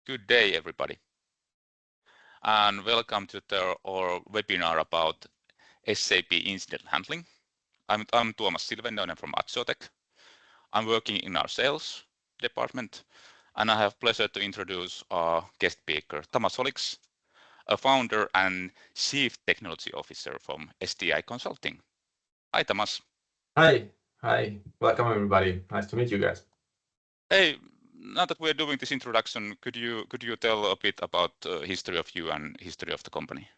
Good day, everybody, and welcome to our webinar about SAP Incident Handling. I'm Tuomas Silvennoinen from Axiotech. I'm working in our sales department, and I have pleasure to introduce our guest speaker, Thomas Oliks, a founder and Chief Technology Officer from STI Consulting. Hi, Thomas. Hi. Welcome, everybody. Nice to meet you guys. Hey, now that we're doing this introduction, could you tell a bit about history of you and history of the company?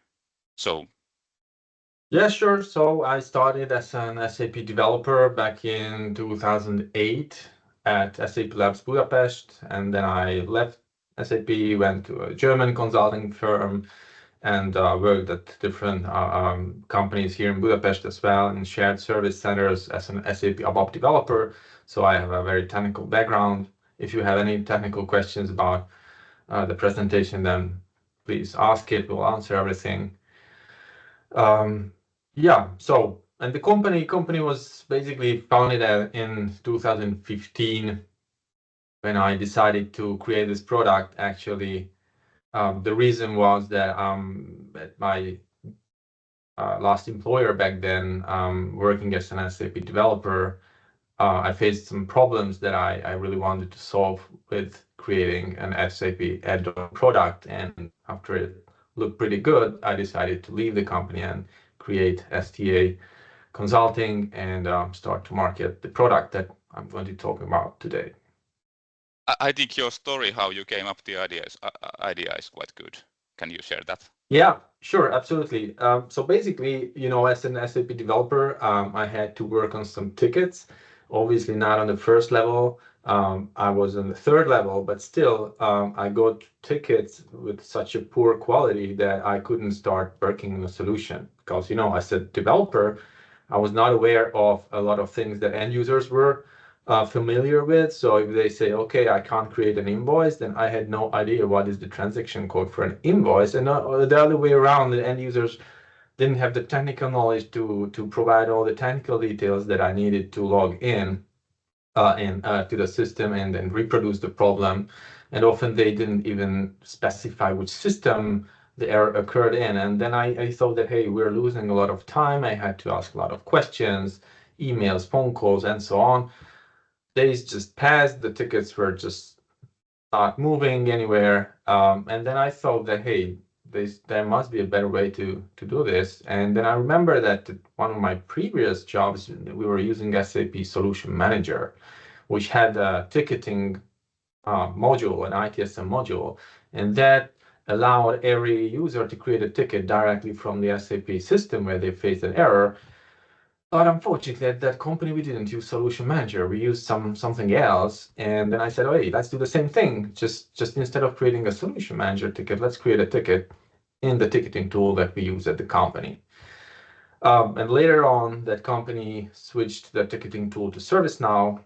Yeah, sure. So I started as an SAP developer back in 2008 at SAP Labs Budapest, and then I left SAP, went to a German consulting firm, and worked at different companies here in Budapest as well, in shared service centers as an SAP ABAP developer. So I have a very technical background. If you have any technical questions about the presentation, then please ask it. We'll answer everything. Yeah. So, and the company was basically founded in 2015 when I decided to create this product. Actually, the reason was that at my last employer back then, working as an SAP developer, I faced some problems that I really wanted to solve with creating an SAP add-on product. And after it looked pretty good, I decided to leave the company and create STA Consulting and start to market the product that I'm going to talk about today. I think your story, how you came up with the idea is quite good. Can you share that? Yeah, sure, absolutely. So basically, as an SAP developer, I had to work on some tickets. Obviously not on the first level. I was on the third level, but still, I got tickets with such a poor quality that I couldn't start working on a solution. Because, as a developer, I was not aware of a lot of things that end users were familiar with. So if they say, okay, I can't create an invoice, then I had no idea what is the transaction code for an invoice. And the other way around, the end users didn't have the technical knowledge to provide all the technical details that I needed to log in to the system and then reproduce the problem. And often they didn't even specify which system the error occurred in. And then I thought that, hey, we're losing a lot of time. I had to ask a lot of questions, emails, phone calls, and so on. Days just passed, the tickets were just not moving anywhere. And then I thought that, hey, there must be a better way to do this. And then I remember that one of my previous jobs, we were using SAP Solution Manager, which had a ticketing module, an ITSM module, and that allowed every user to create a ticket directly from the SAP system where they faced an error. But unfortunately, at that company, we didn't use Solution Manager. We used something else. And then I said, oh, hey, let's do the same thing. Just instead of creating a Solution Manager ticket, let's create a ticket in the ticketing tool that we use at the company. And later on, that company switched the ticketing tool to ServiceNow.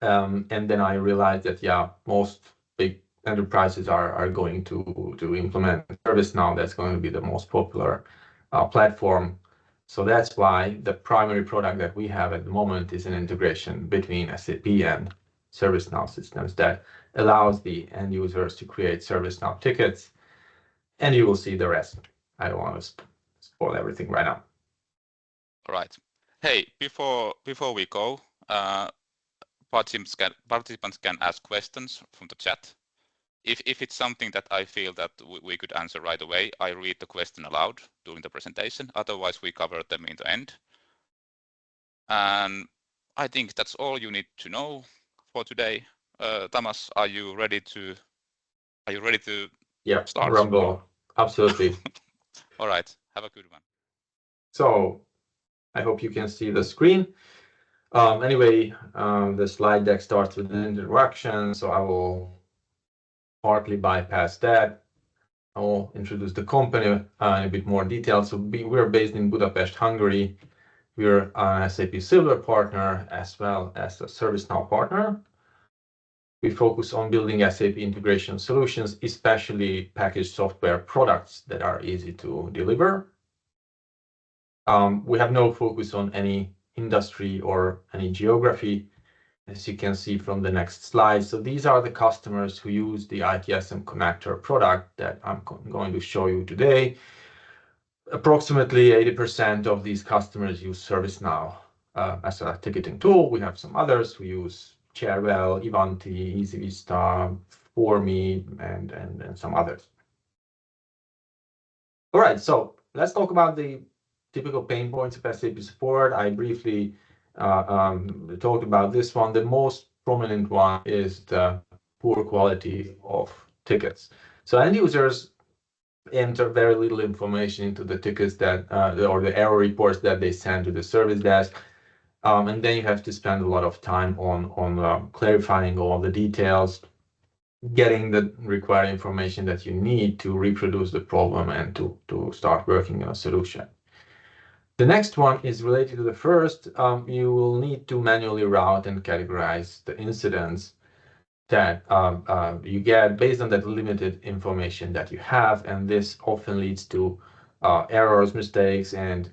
And then I realized that, yeah, most big enterprises are going to implement ServiceNow. That's going to be the most popular platform. So that's why the primary product that we have at the moment is an integration between SAP and ServiceNow systems that allows the end users to create ServiceNow tickets. And you will see the rest. I don't want to spoil everything right now. All right. Hey, before we go, participants can ask questions from the chat. If it's something that I feel that we could answer right away, I read the question aloud during the presentation. Otherwise, we cover them in the end. And I think that's all you need to know for today. Thomas, are you ready to start? Rumble. Absolutely. All right. Have a good one. So I hope you can see the screen. Anyway, the slide deck starts with an introduction, so I will partly bypass that. I will introduce the company in a bit more detail. So we're based in Budapest, Hungary. We're an SAP Silver partner as well as a ServiceNow partner. We focus on building SAP integration solutions, especially packaged software products that are easy to deliver. We have no focus on any industry or any geography. as you can see from the next slide. So these are the customers who use the ITSM Connector product that I'm going to show you today. Approximately 80% of these customers use ServiceNow as a ticketing tool. We have some others who use Cherwell, Ivanti, EasyVista, ForMe, and some others. All right, so let's talk about the typical pain points of SAP support. I briefly talked about this one. The most prominent one is the poor quality of tickets. So end users enter very little information into the tickets that or the error reports that they send to the service desk. And then you have to spend a lot of time on clarifying all the details, getting the required information that you need to reproduce the problem and to start working on a solution. The next one is related to the first. You will need to manually route and categorize the incidents that you get based on that limited information that you have, and this often leads to errors, mistakes, and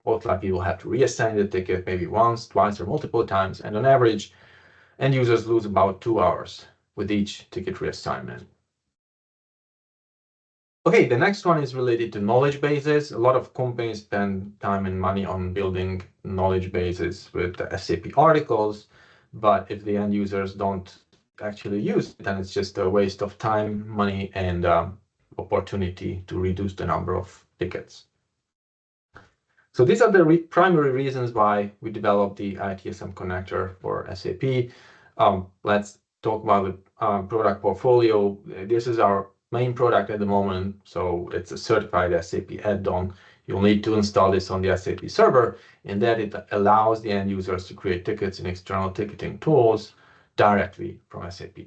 most likely you will have to reassign the ticket maybe once, twice, or multiple times, and on average, end users lose about 2 hours with each ticket reassignment. Okay, the next one is related to knowledge bases. A lot of companies spend time and money on building knowledge bases with the SAP articles, but if the end users don't actually use it, then it's just a waste of time, money, and opportunity to reduce the number of tickets. So these are the primary reasons why we developed the ITSM connector for SAP. Let's talk about the product portfolio. This is our main product at the moment, so it's a certified SAP add-on. You'll need to install this on the SAP server, and that it allows the end users to create tickets in external ticketing tools directly from SAP.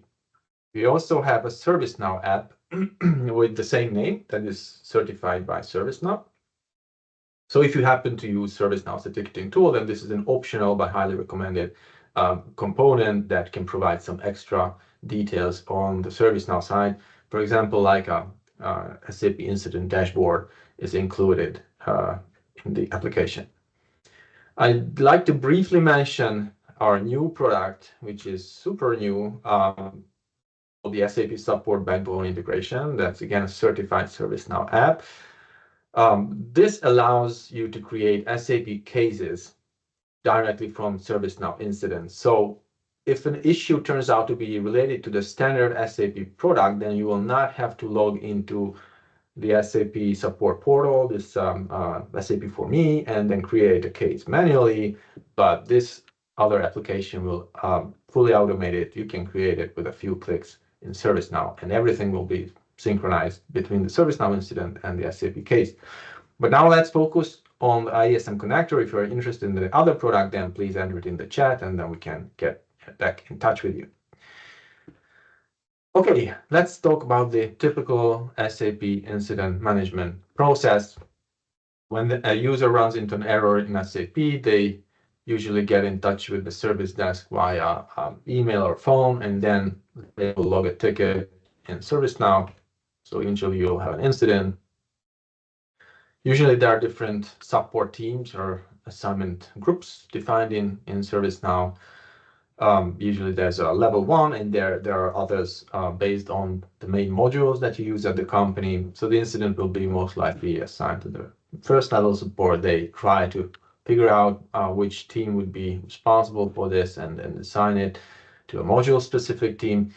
We also have a ServiceNow app with the same name that is certified by ServiceNow. So if you happen to use ServiceNow as a ticketing tool, then this is an optional but highly recommended component that can provide some extra details on the ServiceNow side. For example, like a SAP incident dashboard is included in the application. I'd like to briefly mention our new product, which is super new, the SAP Support Backbone integration. That's again a certified ServiceNow app. This allows you to create SAP cases directly from ServiceNow incidents. So if an issue turns out to be related to the standard SAP product, then you will not have to log into the SAP support portal, this SAP for me, and then create a case manually. But this other application will fully automate it. You can create it with a few clicks in ServiceNow, and everything will be synchronized between the ServiceNow incident and the SAP case. But now let's focus on the ITSM connector. If you're interested in the other product, then please enter it in the chat, and then we can get back in touch with you. Okay, let's talk about the typical SAP incident management process. When a user runs into an error in SAP, they usually get in touch with the service desk via email or phone, and then they will log a ticket in ServiceNow. So usually you'll have an incident. Usually there are different support teams or assignment groups defined in ServiceNow. Usually there's a level 1, and there are others based on the main modules that you use at the company. So the incident will be most likely assigned to the first level support. They try to figure out which team would be responsible for this and assign it to a module specific team.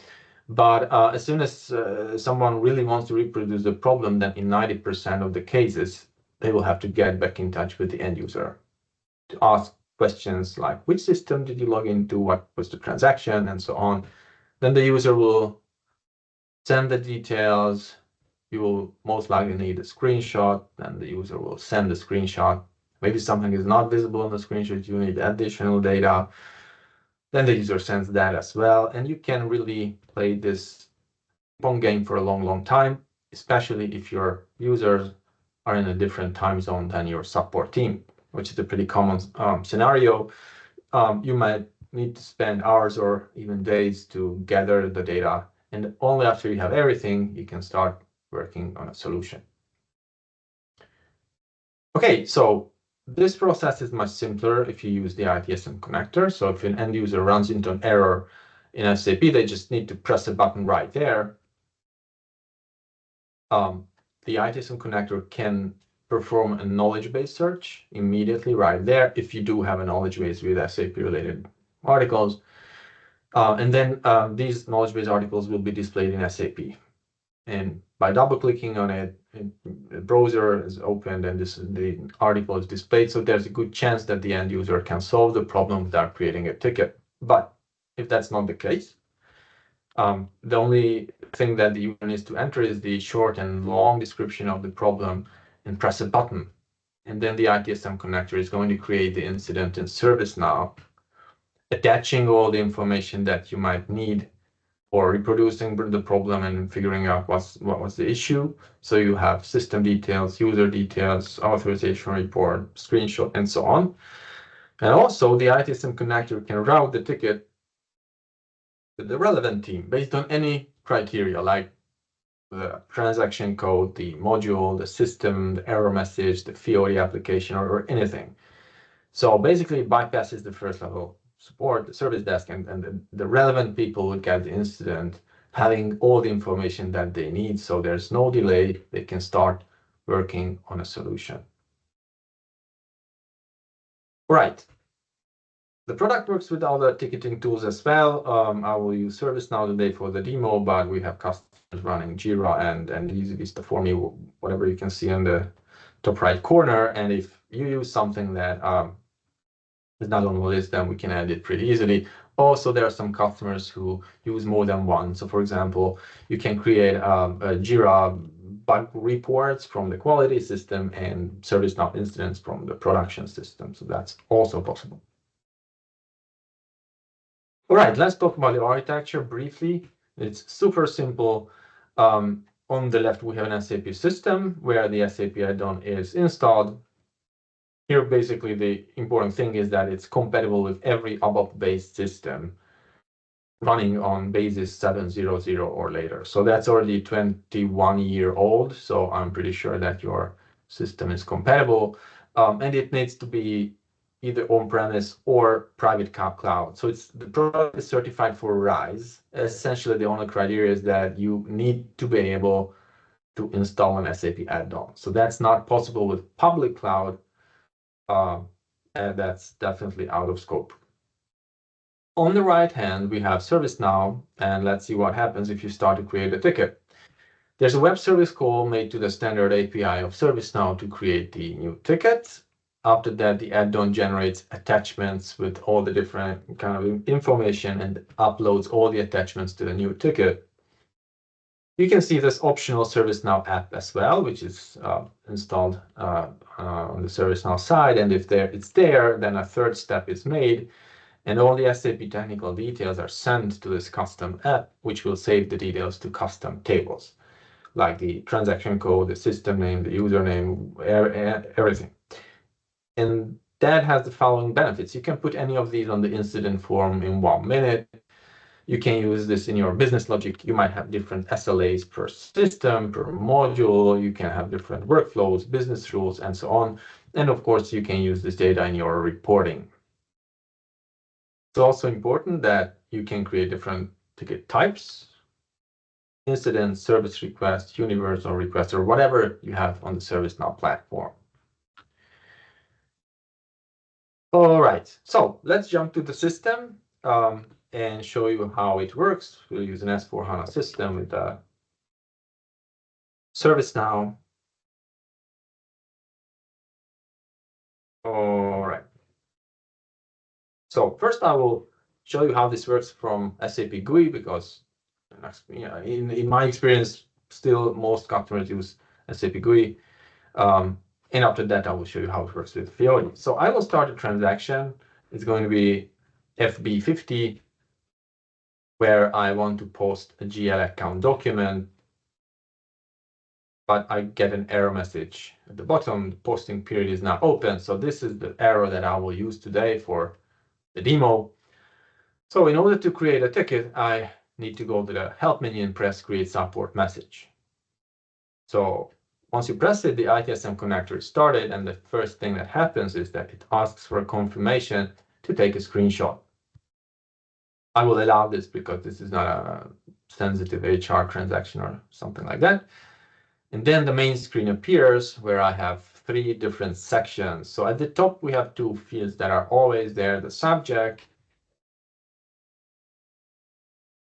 But as soon as someone really wants to reproduce the problem, then in 90% of the cases, they will have to get back in touch with the end user to ask questions like, which system did you log into, what was the transaction, and so on. Then the user will send the details. You will most likely need a screenshot, and the user will send the screenshot. Maybe something is not visible on the screenshot, you need additional data. Then the user sends that as well, and you can really play this ping-pong game for a long time, especially if your users are in a different time zone than your support team, which is a pretty common scenario. You might need to spend hours or even days to gather the data, and only after you have everything, you can start working on a solution. Okay, so this process is much simpler if you use the ITSM connector. So if an end user runs into an error in SAP, they just need to press a button right there. The ITSM connector can perform a knowledge base search immediately right there if you do have a knowledge base with SAP related articles. And then these knowledge base articles will be displayed in SAP. And by double clicking on it, the browser is opened and the article is displayed. So there's a good chance that the end user can solve the problem without creating a ticket. But if that's not the case, the only thing that the user needs to enter is the short and long description of the problem and press a button. And then the ITSM connector is going to create the incident in ServiceNow, attaching all the information that you might need or reproducing the problem and figuring out what was the issue. So you have system details, user details, authorization report, screenshot, and so on. And also the ITSM connector can route the ticket to the relevant team based on any criteria like the transaction code, the module, the system, the error message, the FIORI application, or anything. So basically it bypasses the first level support, the service desk, and the relevant people would get the incident having all the information that they need. So there's no delay. They can start working on a solution. Right. The product works with other ticketing tools as well. I will use ServiceNow today for the demo, but we have customers running Jira and EasyVista for me, whatever you can see on the top right corner. And if you use something that is not on the list, then we can add it pretty easily. Also, there are some customers who use more than one. So for example, you can create a Jira bug reports from the quality system and ServiceNow incidents from the production system. So that's also possible. All right, let's talk about the architecture briefly. It's super simple. On the left, we have an SAP system where the SAP add-on is installed. Here, basically, the important thing is that it's compatible with every ABAP-based system running on basis 7.0.0 or later. So that's already 21-year-old. So I'm pretty sure that your system is compatible. And it needs to be either on-premise or private cloud. So the product is certified for RISE. Essentially, the only criteria is that you need to be able to install an SAP add-on. So that's not possible with public cloud. And that's definitely out of scope. On the right hand, we have ServiceNow, and let's see what happens if you start to create a ticket. There's a web service call made to the standard API of ServiceNow to create the new ticket. After that, the add-on generates attachments with all the different kind of information and uploads all the attachments to the new ticket. You can see this optional ServiceNow app as well, which is installed on the ServiceNow side. And if it's there, then a third step is made. And all the SAP technical details are sent to this custom app, which will save the details to custom tables, like the transaction code, the system name, the username, everything. And that has the following benefits. You can put any of these on the incident form in 1 minute. You can use this in your business logic. You might have different SLAs per system, per module. You can have different workflows, business rules, and so on. And of course, you can use this data in your reporting. It's also important that you can create different ticket types, incident, service request, universal request, or whatever you have on the ServiceNow platform. All right, so let's jump to the system and show you how it works. We'll use an S/4HANA system with ServiceNow. All right. So first I will show you how this works from SAP GUI, because in my experience, still most customers use SAP GUI. And after that, I will show you how it works with FIORI. So I will start a transaction. It's going to be FB50, where I want to post a GL account document, but I get an error message at the bottom. The posting period is not open. So this is the error that I will use today for the demo. So in order to create a ticket, I need to go to the help menu and press create support message. So Once you press it, the ITSM connector is started, and the first thing that happens is that it asks for a confirmation to take a screenshot. I will allow this because this is not a sensitive HR transaction or something like that. And then the main screen appears where I have 3 different sections. So at the top, we have 2 fields that are always there, the subject,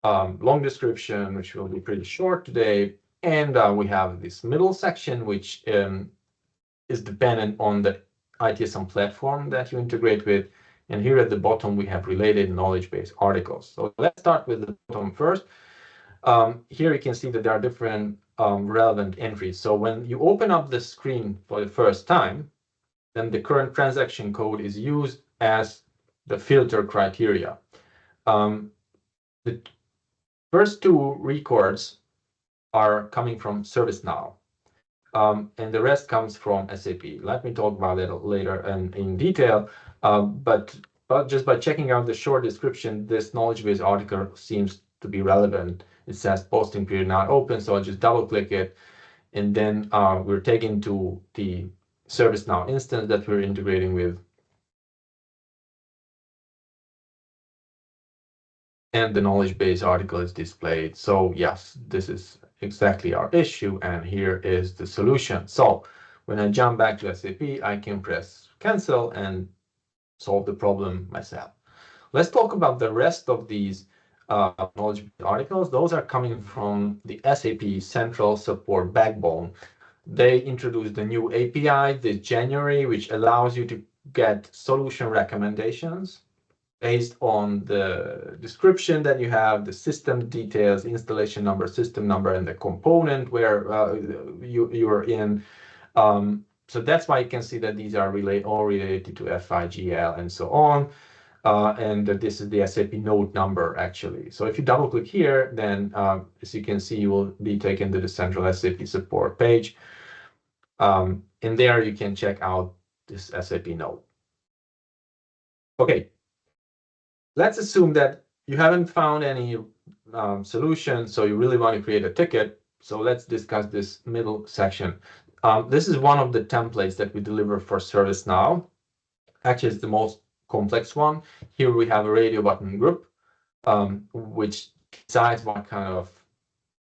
long description, which will be pretty short today. And we have this middle section, which is dependent on the ITSM platform that you integrate with. And here at the bottom, we have related knowledge base articles. So let's start with the bottom first. Here you can see that there are different relevant entries. So when you open up the screen for the first time, then the current transaction code is used as the filter criteria. The first 2 records are coming from ServiceNow, and the rest comes from SAP. Let me talk about it later and in detail, but just by checking out the short description, this knowledge base article seems to be relevant. It says posting period not open, so I'll just double click it, and then we're taken to the ServiceNow instance that we're integrating with. And the knowledge base article is displayed. So yes, this is exactly our issue, and here is the solution. So when I jump back to SAP, I can press cancel and solve the problem myself. Let's talk about the rest of these knowledge base articles. Those are coming from the SAP Central Support Backbone. They introduced a new API this January, which allows you to get solution recommendations based on the description that you have, the system details, installation number, system number, and the component where you are in. So that's why you can see that these are all related to FIGL and so on. And this is the SAP node number, actually. So if you double click here, then as you can see, you will be taken to the central SAP support page. And there you can check out this SAP node. Okay. Let's assume that you haven't found any solution, so you really want to create a ticket. So let's discuss this middle section. This is one of the templates that we deliver for ServiceNow. Actually, it's the most complex one. Here we have a radio button group, which decides what kind of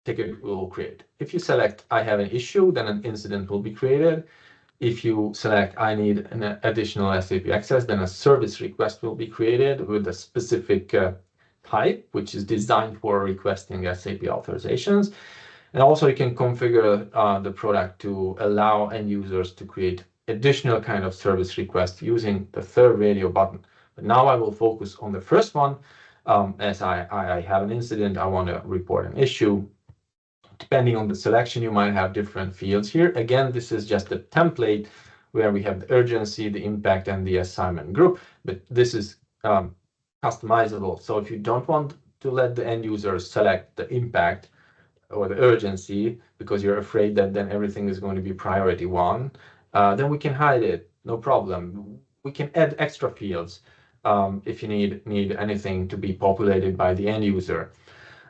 ticket we will create. If you select I have an issue, then an incident will be created. If you select I need an additional SAP access, then a service request will be created with a specific type, which is designed for requesting SAP authorizations. And also you can configure the product to allow end users to create additional kind of service requests using the third radio button. But now I will focus on the first one. As I have an incident, I want to report an issue. Depending on the selection, you might have different fields here. Again, this is just a template where we have the urgency, the impact, and the assignment group, but this is customizable. So if you don't want to let the end user select the impact or the urgency because you're afraid that then everything is going to be priority 1, then we can hide it, no problem. We can add extra fields if you need anything to be populated by the end user.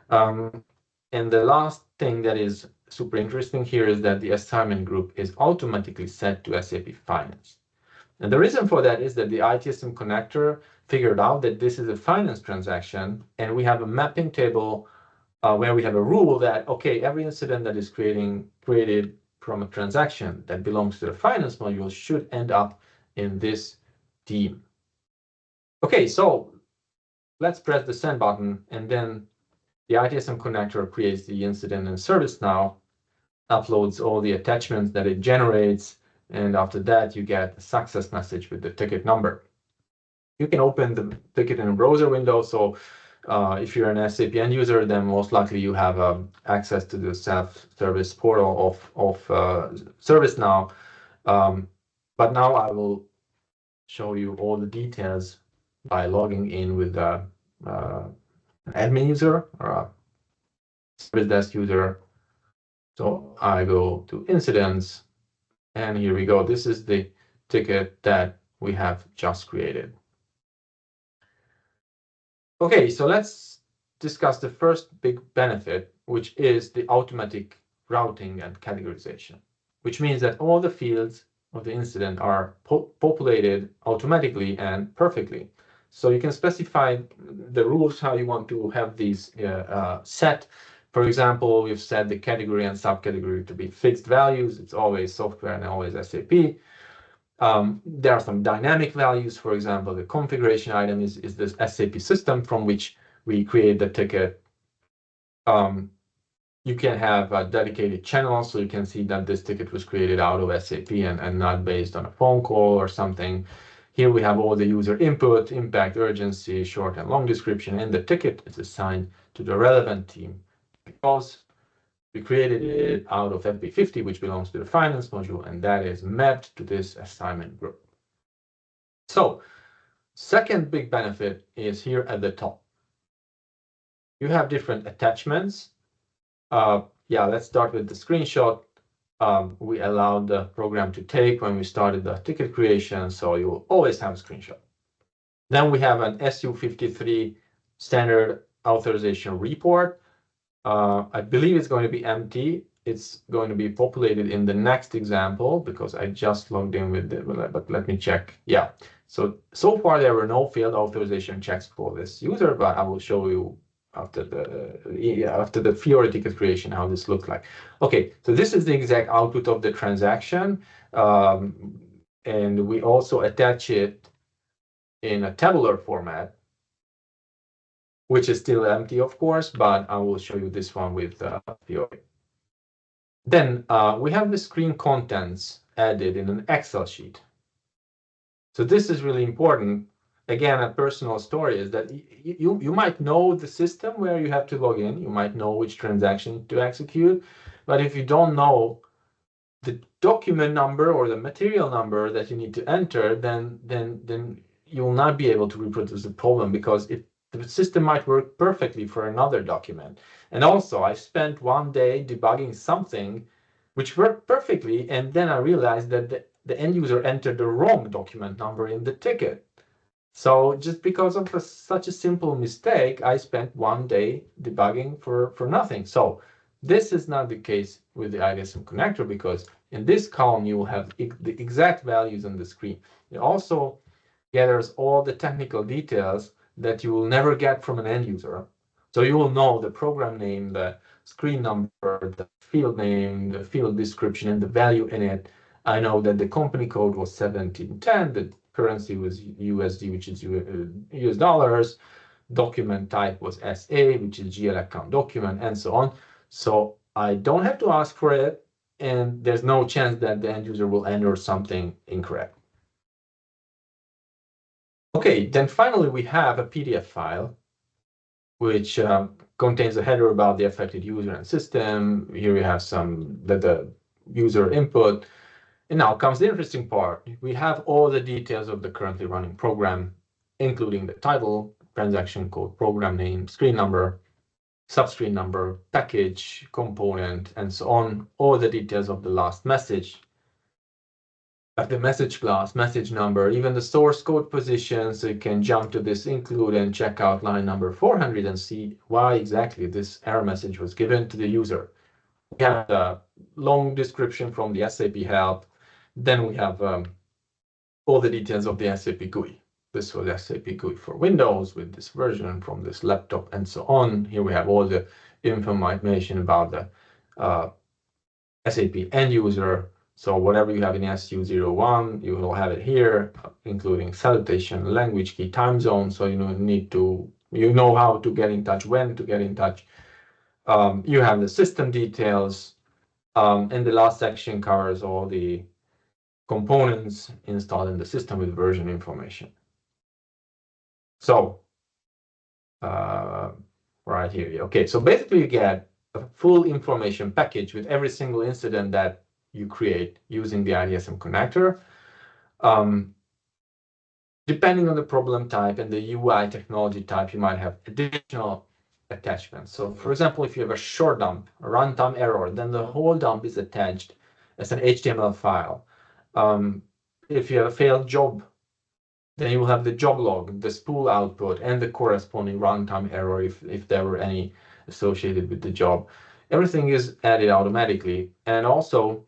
And the last thing that is super interesting here is that the assignment group is automatically set to SAP Finance. And the reason for that is that the ITSM connector figured out that this is a finance transaction, and we have a mapping table where we have a rule that, okay, every incident that is created from a transaction that belongs to the finance module should end up in this team. Okay, so let's press the send button, and then the ITSM connector creates the incident in ServiceNow, uploads all the attachments that it generates, and after that, you get a success message with the ticket number. You can open the ticket in a browser window. So if you're an SAP end user, then most likely you have access to the self-service portal of ServiceNow. But now I will show you all the details by logging in with an admin user or a service desk user. So I go to incidents, and here we go. This is the ticket that we have just created. Okay, so let's discuss the first big benefit, which is the automatic routing and categorization. which means that all the fields of the incident are populated automatically and perfectly. So you can specify the rules how you want to have these set. For example, we've set the category and subcategory to be fixed values. It's always software and always SAP. There are some dynamic values. For example, the configuration item is this SAP system from which we create the ticket. You can have a dedicated channel, so you can see that this ticket was created out of SAP and not based on a phone call or something. Here we have all the user input, impact, urgency, short and long description, and the ticket is assigned to the relevant team because we created it out of FB50, which belongs to the finance module, and that is mapped to this assignment group. So, second big benefit is here at the top. You have different attachments. Let's start with the screenshot. We allowed the program to take when we started the ticket creation, so you will always have a screenshot. Then we have an SU53 standard authorization report. I believe it's going to be empty. It's going to be populated in the next example because I just logged in with it, but let me check. Yeah, so far there were no field authorization checks for this user, but I will show you after the Fiori ticket creation how this looks like. Okay, so this is the exact output of the transaction, and we also attach it in a tabular format, which is still empty, of course, but I will show you this one with Fiori. Then we have the screen contents added in an Excel sheet. So this is really important. Again, a personal story is that you might know the system where you have to log in. You might know which transaction to execute. But if you don't know the document number or the material number that you need to enter, then you will not be able to reproduce the problem because the system might work perfectly for another document. And also, I spent one day debugging something which worked perfectly, and then I realized that the end user entered the wrong document number in the ticket. So just because of such a simple mistake, I spent one day debugging for nothing. So this is not the case with the ITSM connector because in this column, you will have the exact values on the screen. It also gathers all the technical details that you will never get from an end user. So you will know the program name, the screen number, the field name, the field description, and the value in it. I know that the company code was 1710, the currency was USD, which is US dollars, document type was SA, which is GL account document, and so on. So I don't have to ask for it, and there's no chance that the end user will enter something incorrect. Okay, then finally we have a PDF file which contains a header about the affected user and system. Here we have the user input. And now comes the interesting part. We have all the details of the currently running program, including the title, transaction code, program name, screen number, subscreen number, package, component, and so on. All the details of the last message, of the message class, message number, even the source code position. So you can jump to this include and check out line number 400 and see why exactly this error message was given to the user. We have a long description from the SAP help. Then we have all the details of the SAP GUI. This was SAP GUI for Windows with this version from this laptop and so on. Here we have all the information about the SAP end user. So whatever you have in SU01, you will have it here, including salutation, language key, time zone. So you know how to get in touch, when to get in touch. You have the system details, and the last section covers all the components installed in the system with version information. So right here, okay. So basically you get a full information package with every single incident that you create using the ITSM connector. Depending on the problem type and the UI technology type, you might have additional attachments. So for example, if you have a short dump, a runtime error, then the whole dump is attached as an HTML file. If you have a failed job, then you will have the job log, the spool output, and the corresponding runtime error if there were any associated with the job. Everything is added automatically. And also,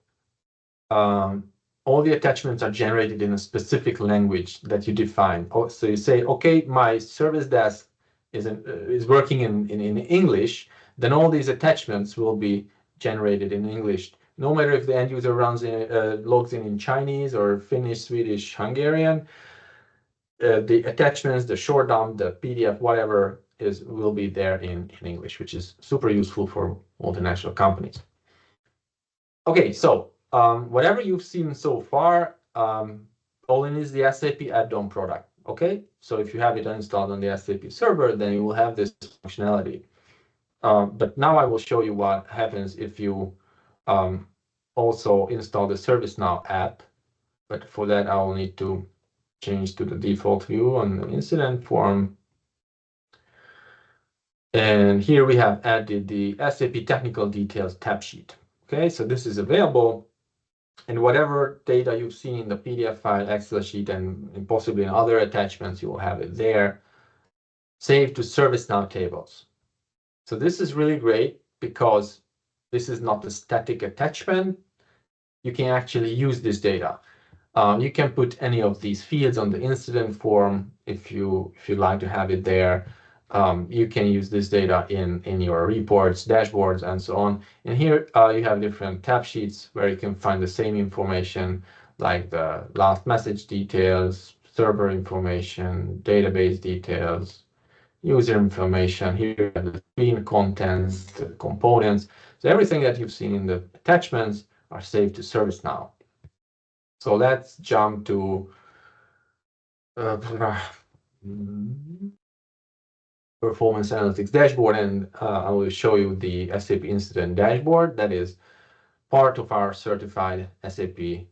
all the attachments are generated in a specific language that you define. So you say, okay, my service desk is working in English, then all these attachments will be generated in English, no matter if the end user logs in Chinese or Finnish, Swedish, Hungarian. The attachments, the short dump, the PDF, whatever will be there in English, which is super useful for multinational companies. Okay, so whatever you've seen so far, all in is the SAP add-on product. Okay, so if you have it installed on the SAP server, then you will have this functionality. But now I will show you what happens if you also install the ServiceNow app. But for that, I will need to change to the default view on the incident form. And here we have added the SAP Technical Details tab sheet. Okay, so this is available. And whatever data you've seen in the PDF file, Excel sheet, and possibly in other attachments, you will have it there, saved to ServiceNow tables. So this is really great because this is not a static attachment. You can actually use this data. You can put any of these fields on the incident form if you like to have it there. You can use this data in your reports, dashboards, and so on. And here you have different tab sheets where you can find the same information like the last message details, server information, database details, user information. Here you have the screen contents, the components. So everything that you've seen in the attachments are saved to ServiceNow. So let's jump to performance analytics dashboard, and I will show you the SAP incident dashboard that is part of our certified SAP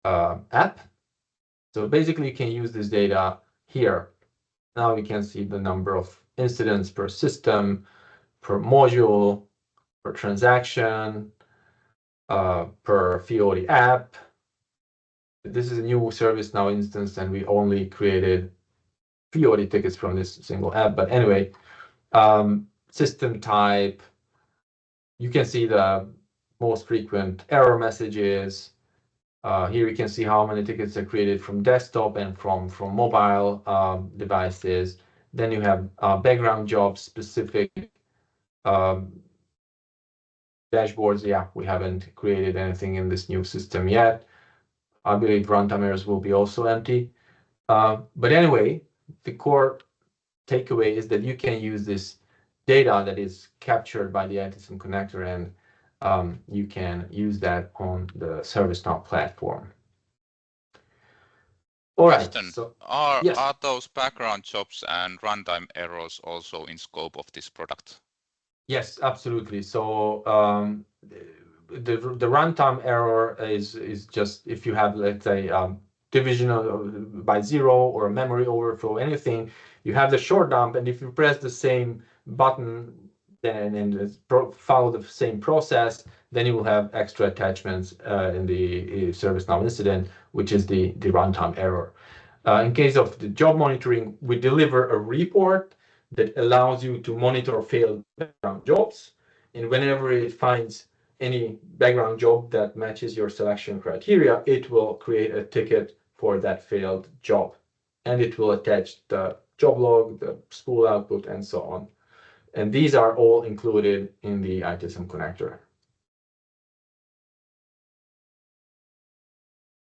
app. So basically, you can use this data here. Now you can see the number of incidents per system, per module, per transaction, per Fiori app. This is a new ServiceNow instance, and we only created Fiori tickets from this single app. But anyway, system type, you can see the most frequent error messages. Here you can see how many tickets are created from desktop and from mobile devices. Then you have background job specific dashboards. Yeah, we haven't created anything in this new system yet. I believe runtime errors will be also empty. But anyway, the core takeaway is that you can use this data that is captured by the ITSM Connector, and you can use that on the ServiceNow platform. All right. So, yes. Are those background jobs and runtime errors also in scope of this product? Yes, absolutely. So the runtime error is just if you have, let's say, division by zero or a memory overflow, anything, you have the short dump, and if you press the same button and follow the same process, then you will have extra attachments in the ServiceNow incident, which is the runtime error. In case of the job monitoring, we deliver a report that allows you to monitor failed background jobs, and whenever it finds any background job that matches your selection criteria, it will create a ticket for that failed job, and it will attach the job log, the spool output, and so on. And these are all included in the ITSM Connector.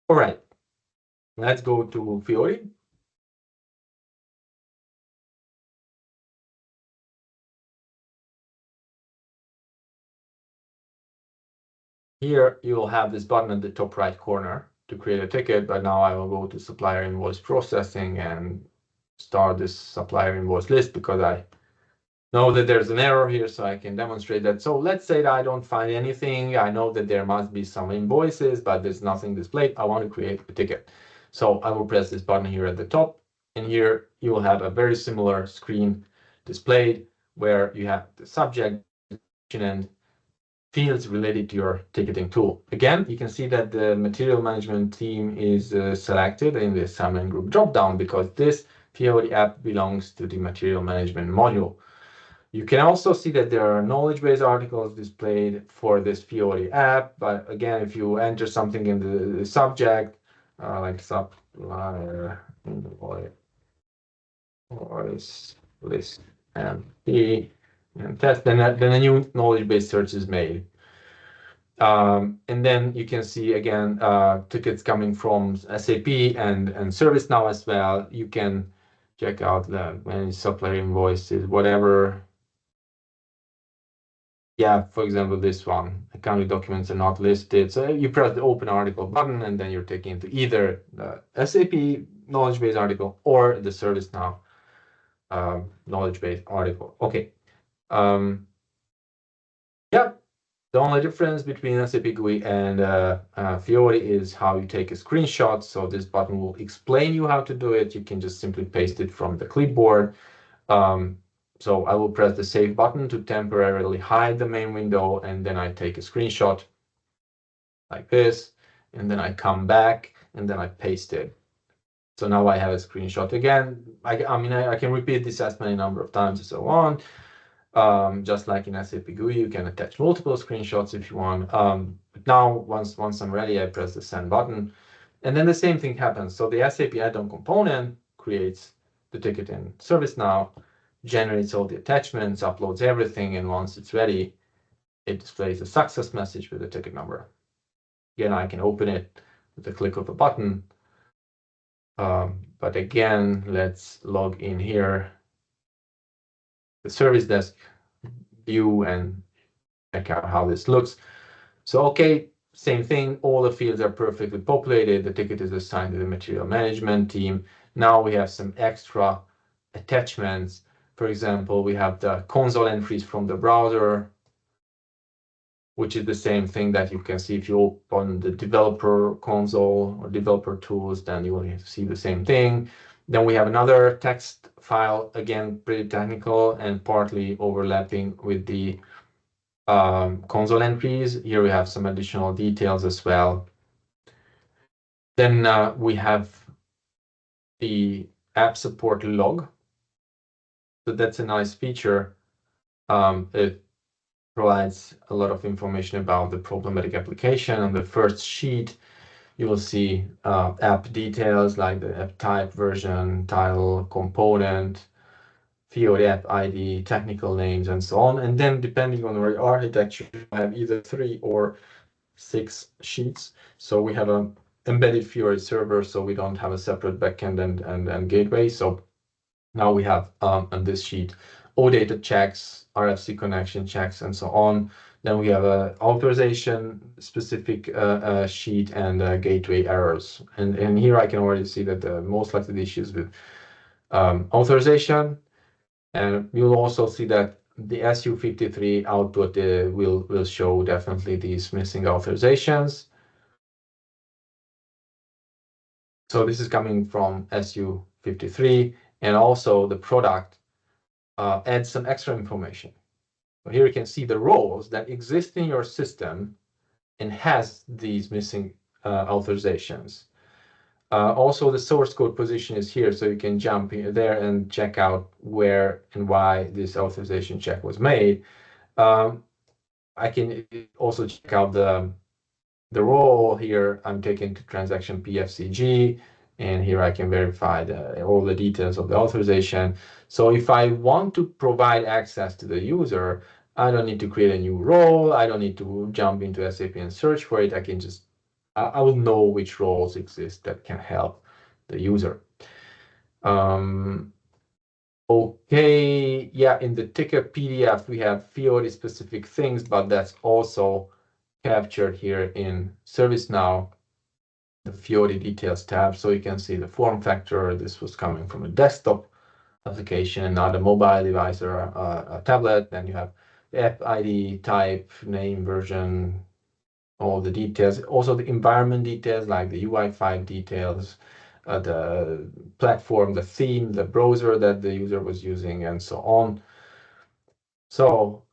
All right, let's go to Fiori. Here you will have this button at the top right corner to create a ticket, but now I will go to supplier invoice processing and start this supplier invoice list because I know that there's an error here, so I can demonstrate that. So let's say that I don't find anything. I know that there must be some invoices, but there's nothing displayed. I want to create a ticket. So I will press this button here at the top, and here you will have a very similar screen displayed where you have the subject and fields related to your ticketing tool. Again, you can see that the material management team is selected in the assignment group dropdown because this Fiori app belongs to the material management module. You can also see that there are knowledge base articles displayed for this Fiori app. But again, if you enter something in the subject, like supplier invoice list MP and test, then a new knowledge base search is made. And then you can see again tickets coming from SAP and ServiceNow as well. You can check out the many supplier invoices, whatever. Yeah, for example, this one, accounting documents are not listed. So you press the open article button and then you're taken into either the SAP knowledge base article or the ServiceNow knowledge base article. Okay. Yeah, the only difference between SAP GUI and Fiori is how you take a screenshot. So this button will explain you how to do it. You can just simply paste it from the clipboard. So I will press the save button to temporarily hide the main window, and then I take a screenshot like this, and then I come back, and then I paste it. So now I have a screenshot again. I mean, I can repeat this as many number of times and so on. Just like in SAP GUI, you can attach multiple screenshots if you want. But now, once I'm ready, I press the send button, and then the same thing happens. So the SAP add-on component creates the ticket in ServiceNow, generates all the attachments, uploads everything, and once it's ready, it displays a success message with the ticket number. Again, I can open it with a click of a button. But again, let's log in here, the service desk view, and check out how this looks. So, okay, same thing. All the fields are perfectly populated. The ticket is assigned to the material management team. Now we have some extra attachments. For example, we have the console entries from the browser, which is the same thing that you can see if you open the developer console or developer tools, then you will see the same thing. Then we have another text file, again, pretty technical and partly overlapping with the console entries. Here we have some additional details as well. Then we have the app support log. So that's a nice feature. It provides a lot of information about the problematic application. On the first sheet, you will see app details like the app type, version, title, component, Fiori app ID, technical names, and so on. And then depending on your architecture, you have either 3 or 6 sheets. So we have an embedded Fiori server, so we don't have a separate backend and gateway. So now we have on this sheet OData checks, RFC connection checks, and so on. Then we have a authorization specific sheet and gateway errors. And here I can already see that most likely the issues with authorization. And you'll also see that the SU53 output will show definitely these missing authorizations. So this is coming from SU53, and also the product adds some extra information. So here you can see the roles that exist in your system and has these missing authorizations. Also, the source code position is here, so you can jump there and check out where and why this authorization check was made. I can also check out the role here. I'm taken to transaction PFCG, and here I can verify all the details of the authorization. So if I want to provide access to the user, I don't need to create a new role. I don't need to jump into SAP and search for it. I can just, I will know which roles exist that can help the user. Okay, yeah, in the ticket PDF, we have Fiori specific things, but that's also captured here in ServiceNow, the Fiori details tab. So you can see the form factor. This was coming from a desktop application, not a mobile device or a tablet. Then you have the app ID, type, name, version, all the details. Also the environment details like the UI5 details, the platform, the theme, the browser that the user was using, and so on. So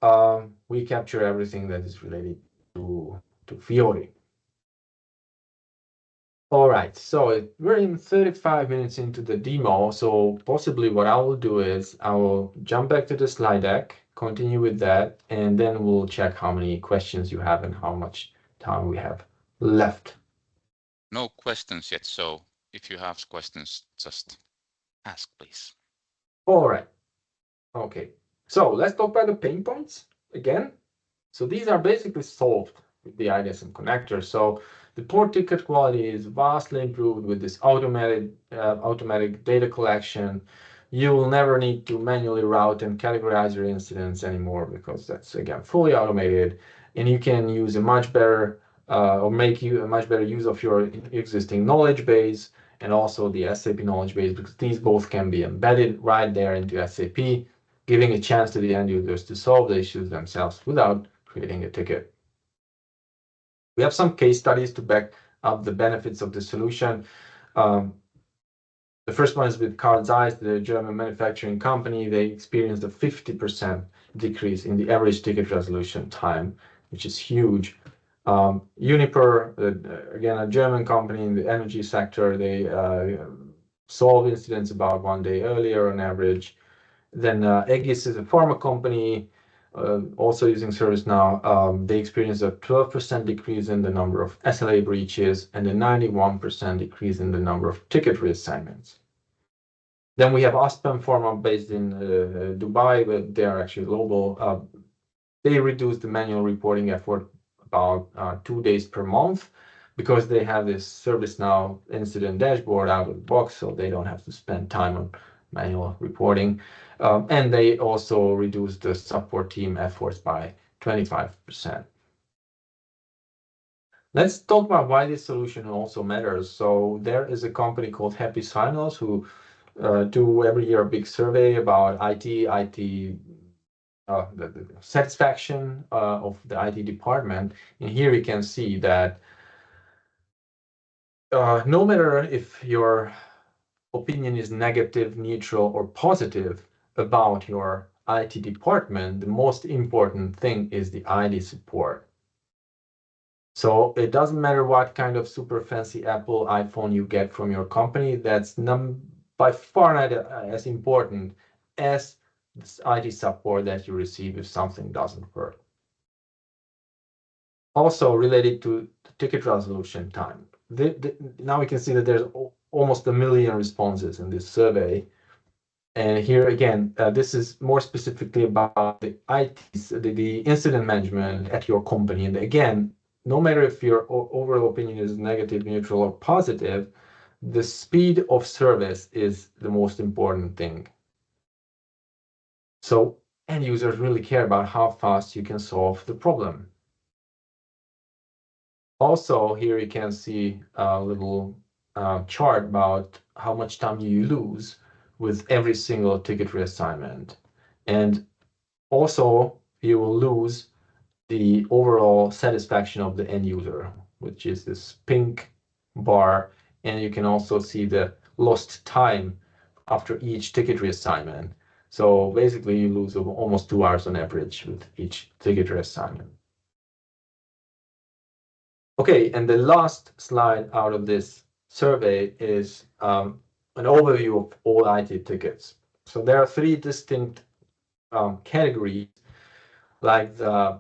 we capture everything that is related to Fiori. All right, so we're in 35 minutes into the demo, so possibly what I will do is I will jump back to the slide deck, continue with that, and then we'll check how many questions you have and how much time we have left. No questions yet, so if you have questions, just ask, please. All right, okay. So let's talk about the pain points again. So these are basically solved with the ITSM connector. So the port ticket quality is vastly improved with this automatic data collection. You will never need to manually route and categorize your incidents anymore because that's again fully automated, and you can use a much better or make you a much better use of your existing knowledge base and also the SAP knowledge base, because these both can be embedded right there into SAP, giving a chance to the end users to solve the issues themselves without creating a ticket. We have some case studies to back up the benefits of the solution. The first one is with Carl Zeiss, the German manufacturing company. They experienced a 50% decrease in the average ticket resolution time, which is huge. Uniper, again, a German company in the energy sector, they solve incidents about 1 day earlier on average. Then Aegis is a pharma company, also using ServiceNow. They experienced a 12% decrease in the number of SLA breaches and a 91% decrease in the number of ticket reassignments. Then we have Aspen Pharma based in Dubai, but they are actually global. They reduced the manual reporting effort about 2 days per month because they have this ServiceNow incident dashboard out of the box, so they don't have to spend time on manual reporting. And they also reduced the support team efforts by 25%. Let's talk about why this solution also matters. So there is a company called Happy Signals who do every year a big survey about IT the satisfaction of the IT department. And here you can see that no matter if your opinion is negative, neutral, or positive about your IT department, the most important thing is the IT support. So it doesn't matter what kind of super fancy Apple iPhone you get from your company, that's by far not as important as this IT support that you receive if something doesn't work. Also related to the ticket resolution time. Now we can see that there's almost 1 million responses in this survey. And here again, this is more specifically about the the incident management at your company. And again, no matter if your overall opinion is negative, neutral, or positive, the speed of service is the most important thing. So end users really care about how fast you can solve the problem. Also, here you can see a little chart about how much time you lose with every single ticket reassignment. And also, you will lose the overall satisfaction of the end user, which is this pink bar. And you can also see the lost time after each ticket reassignment. So basically, you lose almost 2 hours on average with each ticket reassignment. Okay, and the last slide out of this survey is an overview of all IT tickets. So there are 3 distinct categories, like the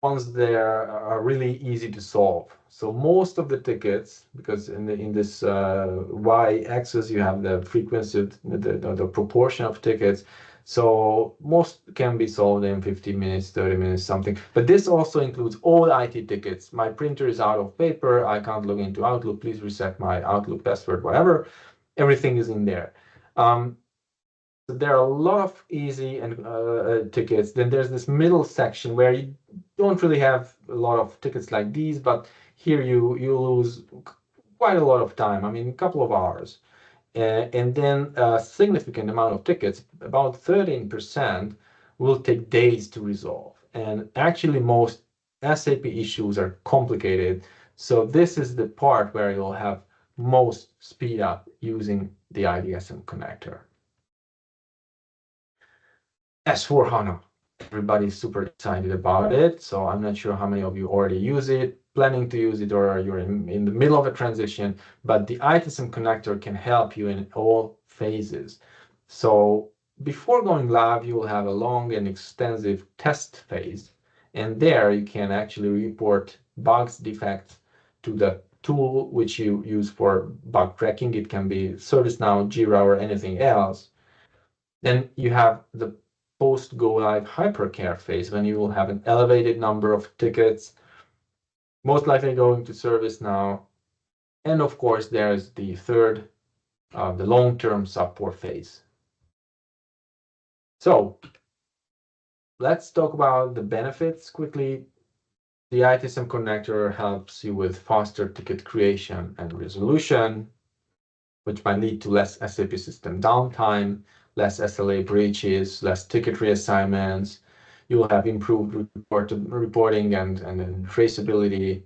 ones that are really easy to solve. So most of the tickets, because in this y-axis you have the frequency, the proportion of tickets. So most can be solved in 15 minutes, 30 minutes, something. But this also includes all IT tickets. My printer is out of paper. I can't log into Outlook. Please reset my Outlook password, whatever. Everything is in there. There are a lot of easy and tickets. Then there's this middle section where you don't really have a lot of tickets like these, but here you lose quite a lot of time. I mean, a couple of hours. And then a significant amount of tickets, about 13%, will take days to resolve. And actually, most SAP issues are complicated. So this is the part where you'll have most speed up using the ITSM connector. S/4HANA, everybody's super excited about it. So I'm not sure how many of you already use it. planning to use it or you're in the middle of a transition, but the ITSM connector can help you in all phases. So before going live, you will have a long and extensive test phase. And there you can actually report bugs, defects to the tool which you use for bug tracking. It can be ServiceNow, Jira, or anything else. Then you have the post-go live hypercare phase when you will have an elevated number of tickets, most likely going to ServiceNow. And of course, there's the third, the long-term support phase. So let's talk about the benefits quickly. The ITSM connector helps you with faster ticket creation and resolution, which might lead to less SAP system downtime, less SLA breaches, less ticket reassignments. You will have improved reporting and traceability.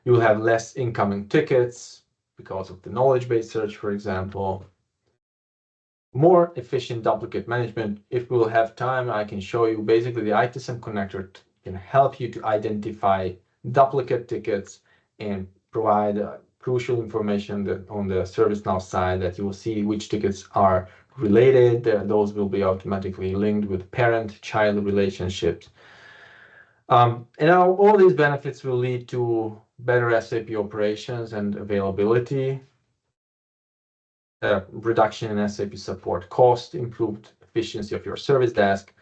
You will have less incoming tickets because of the knowledge base search, for example. More efficient duplicate management. If we'll have time, I can show you basically the ITSM connector can help you to identify duplicate tickets and provide crucial information that on the ServiceNow side that you will see which tickets are related. Those will be automatically linked with parent-child relationships. And now all these benefits will lead to better SAP operations and availability, reduction in SAP support cost, improved efficiency of your service desk,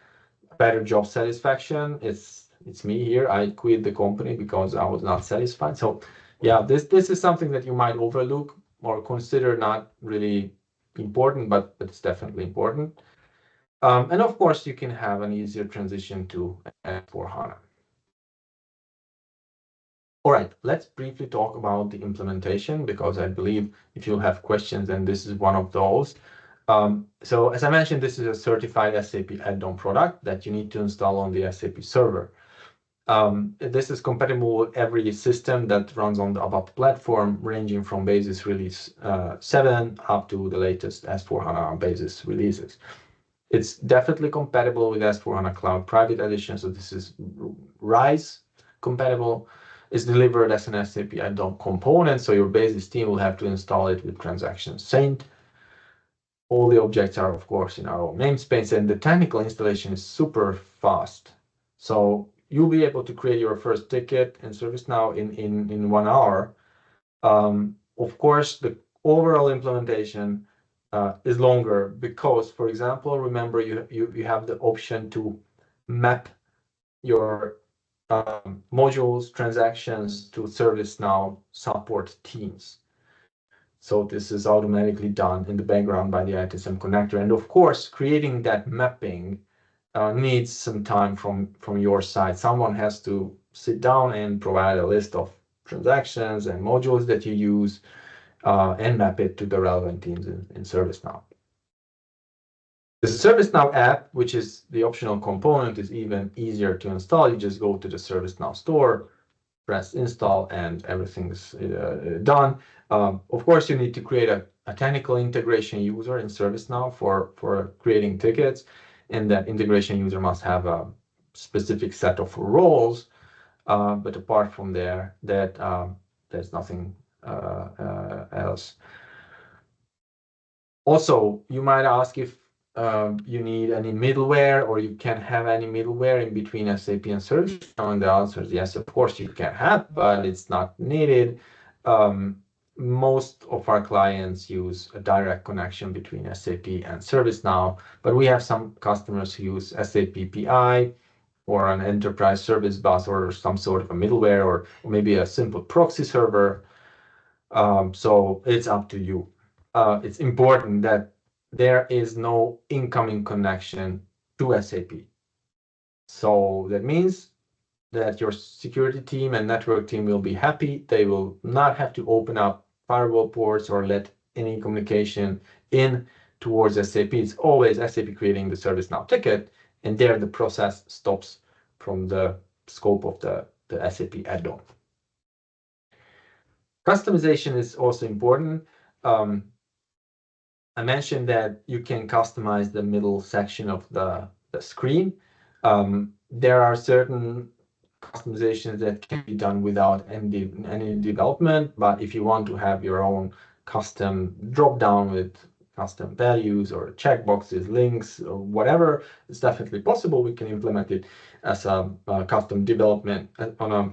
better job satisfaction. It's me here. I quit the company because I was not satisfied. So yeah, this is something that you might overlook or consider not really important, but it's definitely important. And of course, you can have an easier transition to S/4HANA. All right, let's briefly talk about the implementation, because I believe if you have questions, then this is one of those. So as I mentioned, this is a certified SAP add-on product that you need to install on the SAP server. This is compatible with every system that runs on the ABAP platform, ranging from Basis Release 7 up to the latest S/4HANA Basis releases. It's definitely compatible with S/4HANA Cloud Private Edition, so this is RISE compatible. It's delivered as an SAP add-on component, so your Basis team will have to install it with Transaction Saint. All the objects are, of course, in our own namespace, and the technical installation is super fast. So you'll be able to create your first ticket in ServiceNow in 1 hour. Of course, the overall implementation is longer because, for example, remember you have the option to map your modules, transactions to ServiceNow support teams. So this is automatically done in the background by the ITSM connector. And of course, creating that mapping needs some time from your side. Someone has to sit down and provide a list of transactions and modules that you use and map it to the relevant teams in ServiceNow. The ServiceNow app, which is the optional component, is even easier to install. You just go to the ServiceNow store, press install, and everything's done. Of course, you need to create a technical integration user in ServiceNow for creating tickets, and that integration user must have a specific set of roles. But apart from there, there's nothing else. Also, you might ask if you need any middleware or you can have any middleware in between SAP and ServiceNow, and the answer is yes, of course you can have, but it's not needed. Most of our clients use a direct connection between SAP and ServiceNow, but we have some customers who use SAP PI or an enterprise service bus or some sort of a middleware or maybe a simple proxy server. So it's up to you. It's important that there is no incoming connection to SAP. So that means that your security team and network team will be happy. They will not have to open up firewall ports or let any communication in towards SAP. It's always SAP creating the ServiceNow ticket, and there the process stops from the scope of the SAP add-on. Customization is also important. I mentioned that you can customize the middle section of the screen. There are certain customizations that can be done without any development. But if you want to have your own custom drop down with custom values or checkboxes, links, or whatever, it's definitely possible. We can implement it as a custom development on a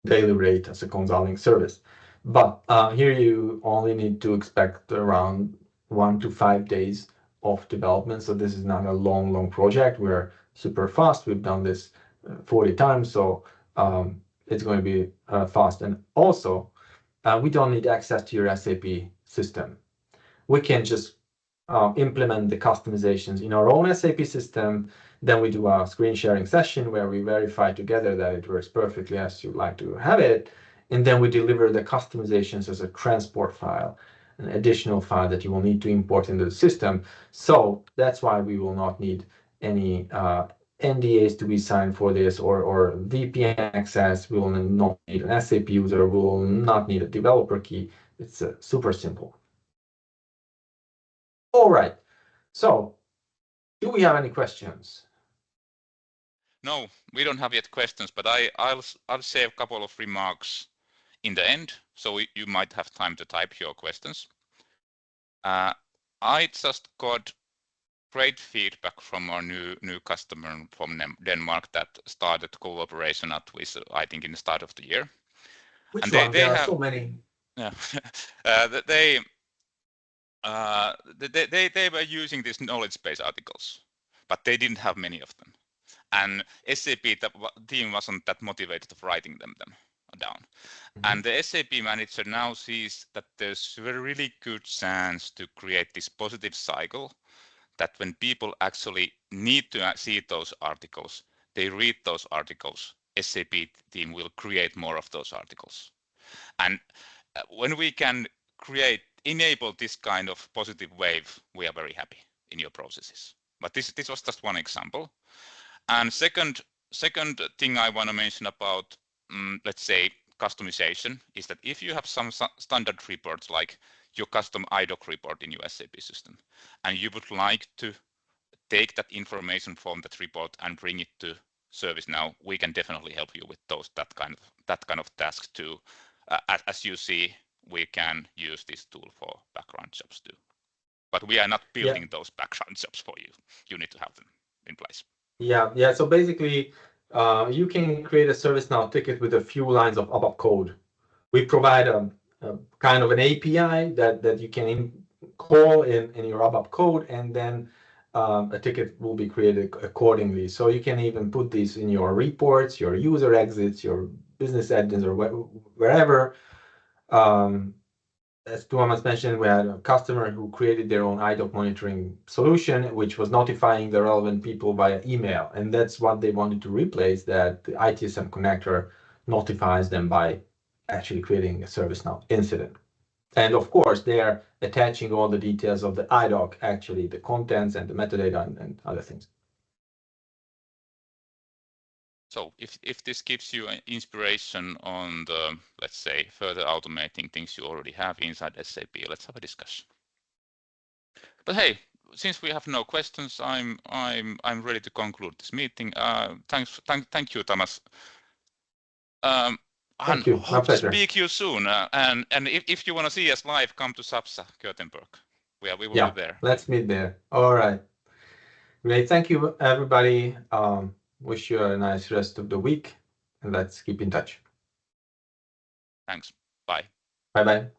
daily rate as a consulting service. But here you only need to expect around 1 to 5 days of development. So this is not a long project. We're super fast. We've done this 40 times, so it's going to be fast. And also, we don't need access to your SAP system. We can just implement the customizations in our own SAP system. Then we do a screen sharing session where we verify together that it works perfectly as you'd like to have it. And then we deliver the customizations as a transport file, an additional file that you will need to import into the system. So that's why we will not need any NDAs to be signed for this or VPN access. We will not need an SAP user. We will not need a developer key. It's super simple. All right. So do we have any questions? No, we don't have yet questions, but I'll say a couple of remarks in the end, so you might have time to type your questions. I just got great feedback from our new customer from Denmark that started cooperation at with, I think, in the start of the year. Which and one? There are so many. Yeah, they were using these knowledge base articles, but they didn't have many of them. And SAP team wasn't that motivated of writing them down. And the SAP manager now sees that there's a really good chance to create this positive cycle that when people actually need to see those articles, they read those articles, SAP team will create more of those articles. And when we can enable this kind of positive wave, we are very happy in your processes. But this was just one example. And second thing I want to mention about, let's say, customization is that if you have some standard reports like your custom IDOC report in your SAP system, and you would like to take that information from that report and bring it to ServiceNow, we can definitely help you with that kind of tasks too. As you see, we can use this tool for background jobs too. But we are not building those background jobs for you. You need to have them in place. Yeah. So basically, you can create a ServiceNow ticket with a few lines of ABAP code. We provide a kind of an API that you can call in your ABAP code, and then a ticket will be created accordingly. So you can even put these in your reports, your user exits, your business engines, or wherever. As Tuomas mentioned, we had a customer who created their own IDOC monitoring solution, which was notifying the relevant people via email. And that's what they wanted to replace, that the ITSM connector notifies them by actually creating a ServiceNow incident. And of course, they are attaching all the details of the IDOC, actually the contents and the metadata and other things. So if this gives you an inspiration on the, let's say, further automating things you already have inside SAP, let's have a discussion. But hey, since we have no questions, I'm ready to conclude this meeting. Thank you, Thomas. Thank you. Hope to speak to you soon. And if you want to see us live, come to SAPSA Gothenburg. We will be there. Let's meet there. All right. Great. Thank you, everybody. Wish you a nice rest of the week, and let's keep in touch. Thanks. Bye. Bye-bye.